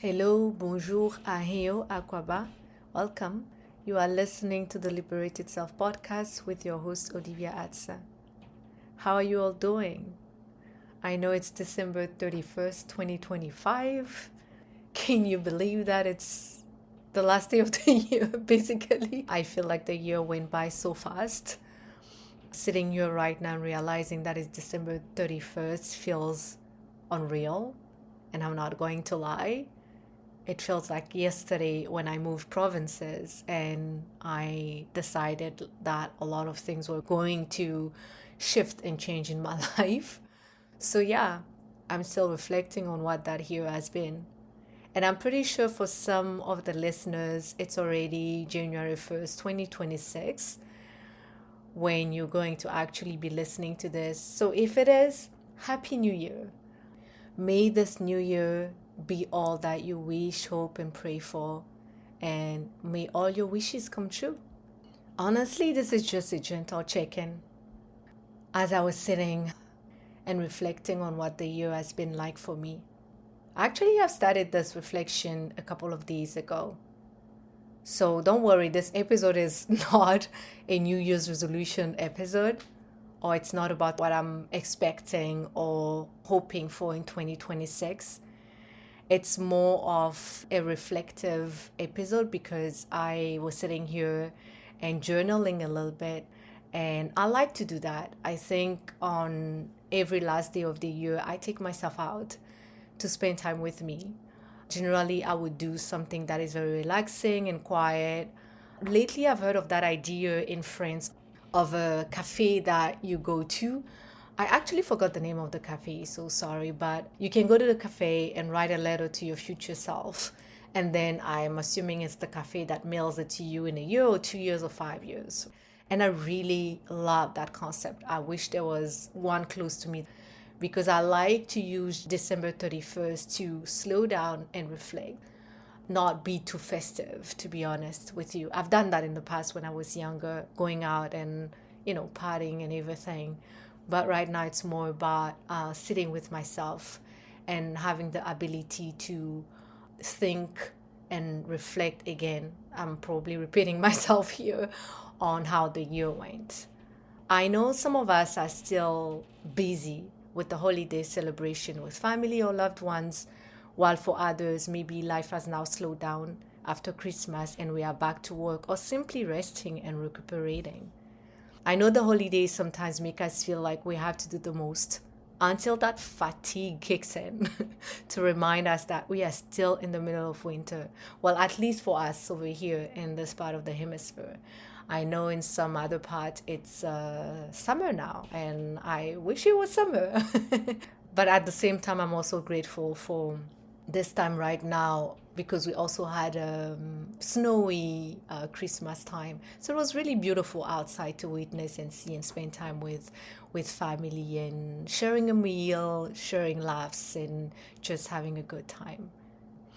Hello, bonjour, aheo, akwaba. Welcome. You are listening to the Liberated Self podcast with your host, Olivia Atsa. How are you all doing? I know it's December 31st, 2025. Can you believe that it's the last day of the year, basically? I feel like the year went by so fast. Sitting here right now realizing that it's December 31st feels unreal, and I'm not going to lie. It feels like yesterday when I moved provinces and I decided that a lot of things were going to shift and change in my life. So, yeah, I'm still reflecting on what that year has been. And I'm pretty sure for some of the listeners, it's already January 1st, 2026, when you're going to actually be listening to this. So, if it is, Happy New Year. May this new year be all that you wish, hope, and pray for, and may all your wishes come true. Honestly, this is just a gentle check in. As I was sitting and reflecting on what the year has been like for me, actually, I've started this reflection a couple of days ago. So don't worry, this episode is not a New Year's resolution episode, or it's not about what I'm expecting or hoping for in 2026. It's more of a reflective episode because I was sitting here and journaling a little bit, and I like to do that. I think on every last day of the year, I take myself out to spend time with me. Generally, I would do something that is very relaxing and quiet. Lately, I've heard of that idea in France of a cafe that you go to. I actually forgot the name of the cafe, so sorry, but you can go to the cafe and write a letter to your future self. And then I'm assuming it's the cafe that mails it to you in a year or 2 years or 5 years. And I really love that concept. I wish there was one close to me because I like to use December 31st to slow down and reflect, not be too festive, to be honest with you. I've done that in the past when I was younger, going out and, partying and everything. But right now it's more about sitting with myself and having the ability to think and reflect again. I'm probably repeating myself here on how the year went. I know some of us are still busy with the holiday celebration with family or loved ones, while for others, maybe life has now slowed down after Christmas and we are back to work or simply resting and recuperating. I know the holidays sometimes make us feel like we have to do the most until that fatigue kicks in to remind us that we are still in the middle of winter. Well, at least for us over here in this part of the hemisphere. I know in some other part it's summer now, and I wish it was summer. But at the same time, I'm also grateful for this time right now because we also had snowy Christmas time. So it was really beautiful outside to witness and see and spend time with family and sharing a meal, sharing laughs, and just having a good time.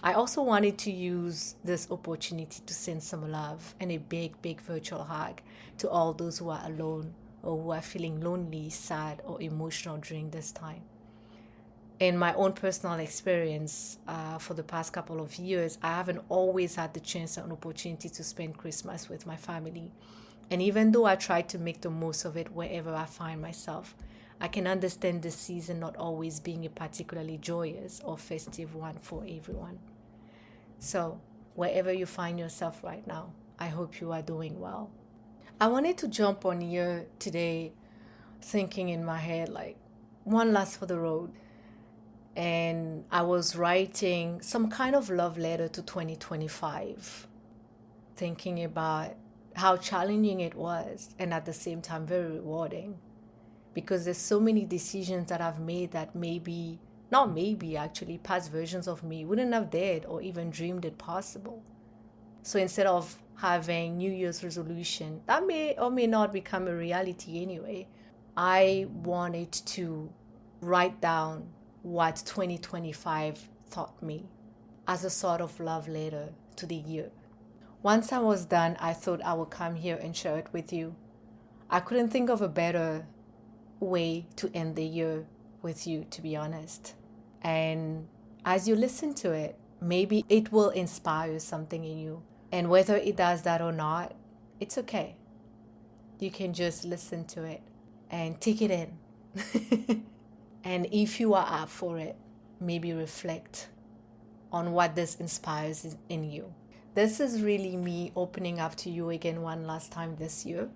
I also wanted to use this opportunity to send some love and a big, big virtual hug to all those who are alone or who are feeling lonely, sad, or emotional during this time. In my own personal experience, for the past couple of years, I haven't always had the chance and opportunity to spend Christmas with my family. And even though I try to make the most of it wherever I find myself, I can understand this season not always being a particularly joyous or festive one for everyone. So, wherever you find yourself right now, I hope you are doing well. I wanted to jump on here today thinking in my head like, one last for the road. And I was writing some kind of love letter to 2025, thinking about how challenging it was and at the same time very rewarding, because there's so many decisions that I've made that maybe, not maybe actually, past versions of me wouldn't have dared or even dreamed it possible. So instead of having New Year's resolution that may or may not become a reality anyway, I wanted to write down what 2025 taught me as a sort of love letter to the year. Once I was done, I thought I would come here and share it with you. I couldn't think of a better way to end the year with you, to be honest. And as you listen to it, Maybe it will inspire something in you. And whether it does that or not, it's okay. You can just listen to it and take it in. And if you are up for it, maybe reflect on what this inspires in you. This is really me opening up to you again one last time this year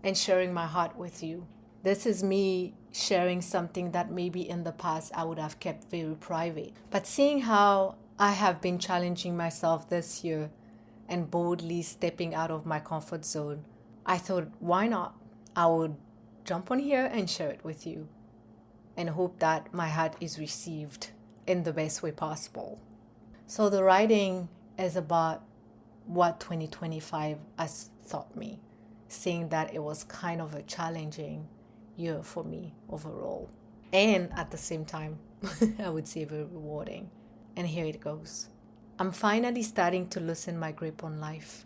and sharing my heart with you. This is me sharing something that maybe in the past I would have kept very private. But seeing how I have been challenging myself this year and boldly stepping out of my comfort zone, I thought, why not? I would jump on here and share it with you and hope that my heart is received in the best way possible. So the writing is about what 2025 has taught me, seeing that it was kind of a challenging year for me overall. And at the same time, I would say very rewarding. And here it goes. I'm finally starting to loosen my grip on life.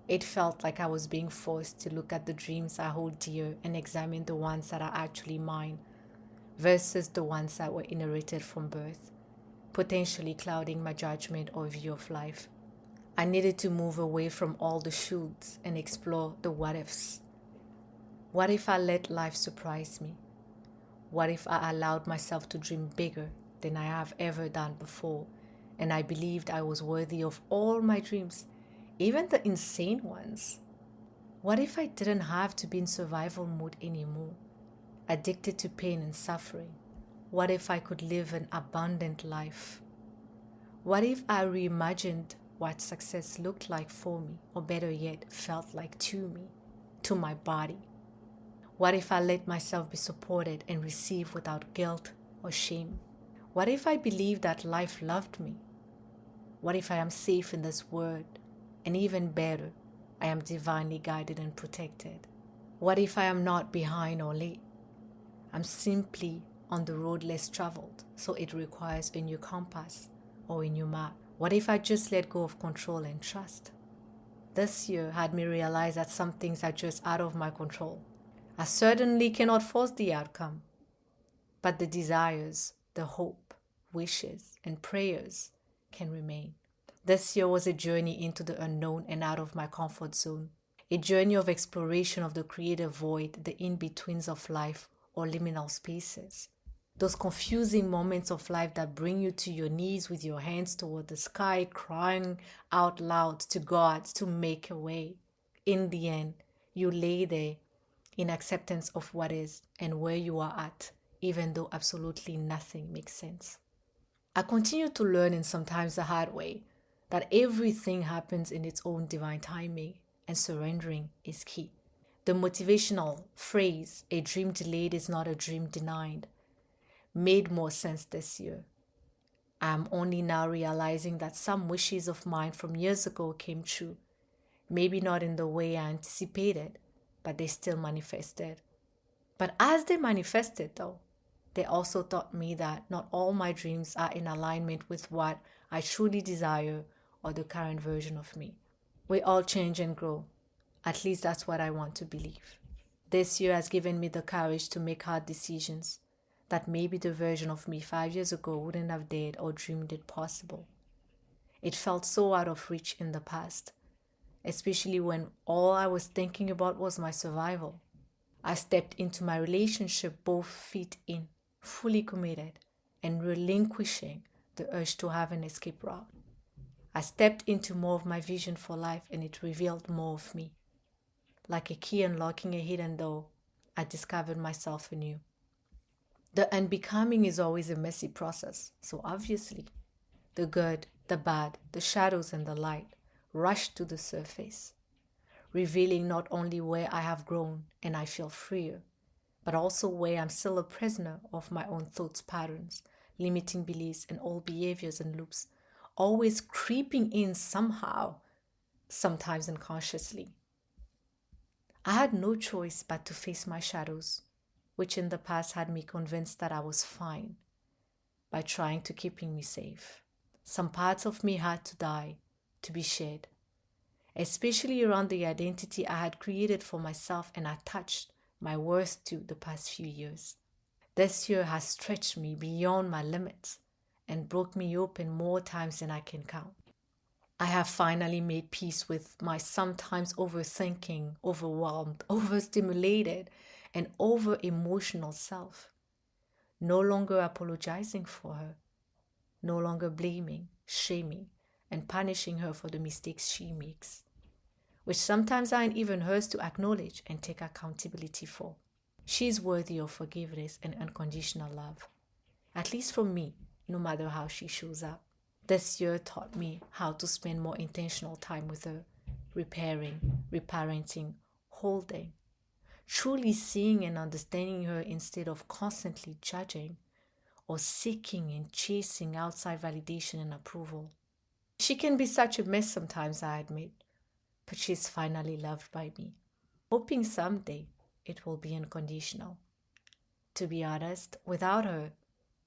It felt like I was being forced to look at the dreams I hold dear and examine the ones that are actually mine versus the ones that were inherited from birth, potentially clouding my judgment or view of life. I needed to move away from all the shoulds and explore the what ifs. What if I let life surprise me? What if I allowed myself to dream bigger than I have ever done before, and I believed I was worthy of all my dreams, even the insane ones? What if I didn't have to be in survival mode anymore, addicted to pain and suffering? What if I could live an abundant life? What if I reimagined what success looked like for me, or better yet, felt like to me, to my body? What if I let myself be supported and received without guilt or shame? What if I believed that life loved me? What if I am safe in this world? And even better, I am divinely guided and protected. What if I am not behind or late? I'm simply on the road less traveled, so it requires a new compass or a new map. What if I just let go of control and trust? This year had me realize that some things are just out of my control. I certainly cannot force the outcome, but the desires, the hope, wishes, and prayers can remain. This year was a journey into the unknown and out of my comfort zone, a journey of exploration of the creative void, the in-betweens of life or liminal spaces. Those confusing moments of life that bring you to your knees with your hands toward the sky, crying out loud to God to make a way. In the end, you lay there in acceptance of what is and where you are at, even though absolutely nothing makes sense. I continue to learn, and sometimes the hard way, that everything happens in its own divine timing, and surrendering is key. The motivational phrase, a dream delayed is not a dream denied, made more sense this year. I'm only now realizing that some wishes of mine from years ago came true, maybe not in the way I anticipated, but they still manifested. But as they manifested, though, they also taught me that not all my dreams are in alignment with what I truly desire or the current version of me. We all change and grow. At least that's what I want to believe. This year has given me the courage to make hard decisions that maybe the version of me 5 years ago wouldn't have dared or dreamed it possible. It felt so out of reach in the past, especially when all I was thinking about was my survival. I stepped into my relationship both feet in, fully committed, and relinquishing the urge to have an escape route. I stepped into more of my vision for life, and it revealed more of me. Like a key unlocking a hidden door, I discovered myself anew. The unbecoming is always a messy process, so obviously, the good, the bad, the shadows, and the light rushed to the surface, revealing not only where I have grown and I feel freer, but also where I'm still a prisoner of my own thoughts patterns, limiting beliefs, and old behaviors and loops, always creeping in somehow, sometimes unconsciously. I had no choice but to face my shadows, which in the past had me convinced that I was fine, by trying to keeping me safe. Some parts of me had to die, to be shed, especially around the identity I had created for myself and attached my worth to the past few years. This year has stretched me beyond my limits and broke me open more times than I can count. I have finally made peace with my sometimes overthinking, overwhelmed, overstimulated, and over emotional self. No longer apologizing for her, no longer blaming, shaming, and punishing her for the mistakes she makes, which sometimes aren't even hers to acknowledge and take accountability for. She is worthy of forgiveness and unconditional love, at least from me, no matter how she shows up. This year taught me how to spend more intentional time with her, repairing, reparenting, holding, truly seeing and understanding her instead of constantly judging or seeking and chasing outside validation and approval. She can be such a mess sometimes, I admit, but she's finally loved by me, hoping someday it will be unconditional. To be honest, without her,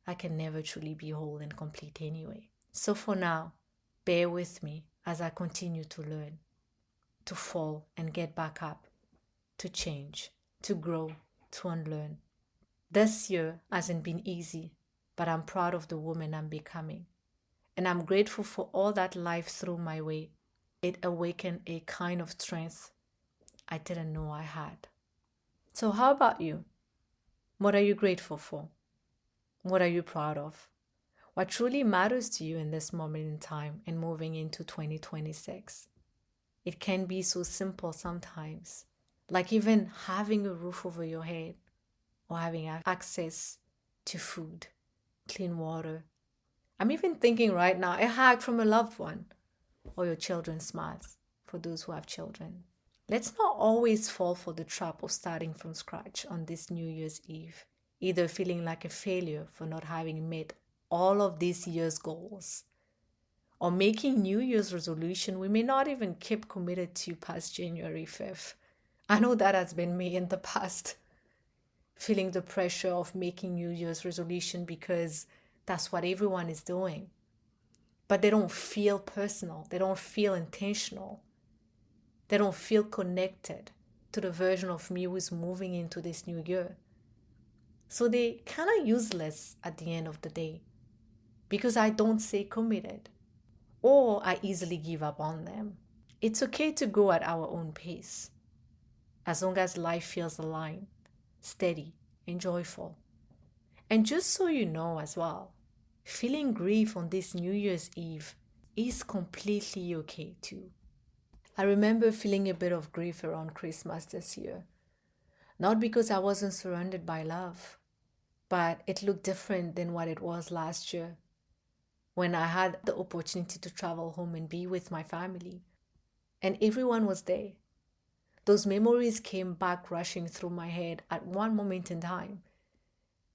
I can never truly be whole and complete anyway. So for now, bear with me as I continue to learn, to fall and get back up, to change, to grow, to unlearn. This year hasn't been easy, but I'm proud of the woman I'm becoming. And I'm grateful for all that life threw my way. It awakened a kind of strength I didn't know I had. So how about you? What are you grateful for? What are you proud of? What truly matters to you in this moment in time and moving into 2026? It can be so simple sometimes, like even having a roof over your head or having access to food, clean water. I'm even thinking right now a hug from a loved one or your children's smiles for those who have children. Let's not always fall for the trap of starting from scratch on this New Year's Eve, either feeling like a failure for not having met all of this year's goals, or making New Year's resolution we may not even keep committed to past January 5th. I know that has been me in the past, feeling the pressure of making New Year's resolution because that's what everyone is doing. But they don't feel personal, they don't feel intentional, they don't feel connected to the version of me who's moving into this new year. So they kind of useless at the end of the day, because I don't stay committed or I easily give up on them. It's okay to go at our own pace, as long as life feels aligned, steady, and joyful. And just so you know as well, feeling grief on this New Year's Eve is completely okay too. I remember feeling a bit of grief around Christmas this year, not because I wasn't surrounded by love, but it looked different than what it was last year, when I had the opportunity to travel home and be with my family, and everyone was there. Those memories came back rushing through my head at one moment in time,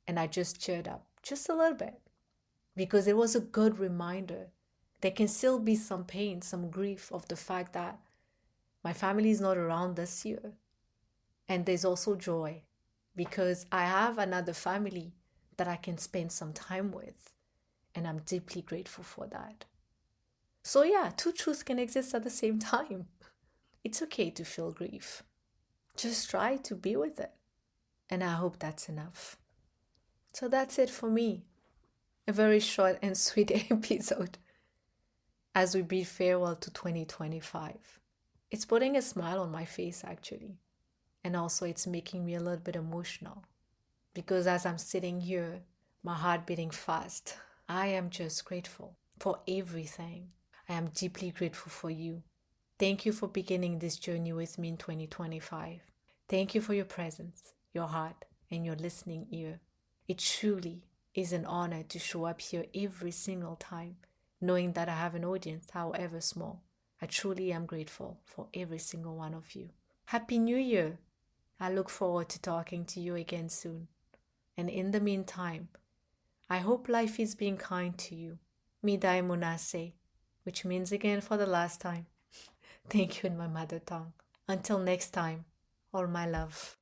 and I just cheered up just a little bit, because it was a good reminder there can still be some pain, some grief of the fact that my family is not around this year. And there's also joy, because I have another family that I can spend some time with. And I'm deeply grateful for that. So yeah, two truths can exist at the same time. It's okay to feel grief. Just try to be with it. And I hope that's enough. So that's it for me. A very short and sweet episode as we bid farewell to 2025. It's putting a smile on my face actually. And also it's making me a little bit emotional, because as I'm sitting here, my heart beating fast, I am just grateful for everything. I am deeply grateful for you. Thank you for beginning this journey with me in 2025. Thank you for your presence, your heart, and your listening ear. It truly is an honor to show up here every single time, knowing that I have an audience, however small. I truly am grateful for every single one of you. Happy New Year! I look forward to talking to you again soon. And in the meantime, I hope life is being kind to you. Midai Munase, which means again for the last time. Thank you in my mother tongue. Until next time, all my love.